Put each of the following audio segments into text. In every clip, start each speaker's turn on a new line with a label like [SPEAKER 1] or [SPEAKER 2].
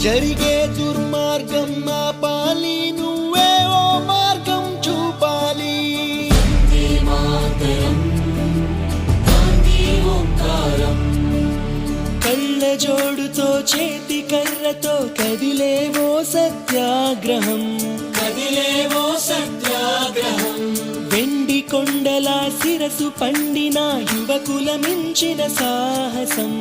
[SPEAKER 1] జరిగే దుర్మార్గం ఆపాలి, నువ్వే ఓ మార్గం చూపాలి. కళ్ళ జోడుతో చేతి కర్రతో కదిలేవో సత్యాగ్రహం, వెండి కొండల శిరసు పండిన యువకుల మించిన సాహసం,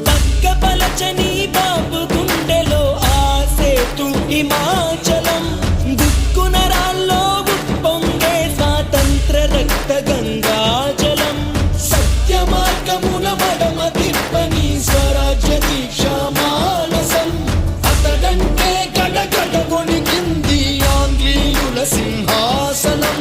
[SPEAKER 1] పక్క పలచని బాబు గుండెలో ఆసేతు హిమాచలం, దుక్కు నరాల్లో ఉప్పొంగే స్వాతంత్ర రక్త గంగాజలం, సత్య మార్గముల మడమ తిప్పని స్వరాజ్య దీక్షా మానసం, అతడంటే గడగడ కొనికింది ఆంగ్లేయుల సింహాసనం.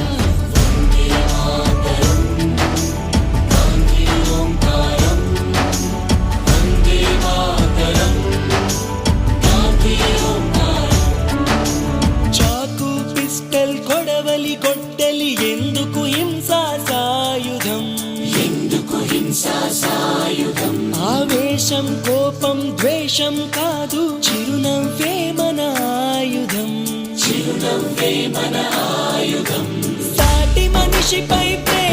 [SPEAKER 1] చాకు పిస్టల్ కొడవలి గొడ్డలి ఎందుకు హింసా సాయుధం, ఆవేశం కోపం ద్వేషం కాదు, చిరునవ్వే మన ఆయుధం, సాటి మనిషిపై ప్రేమ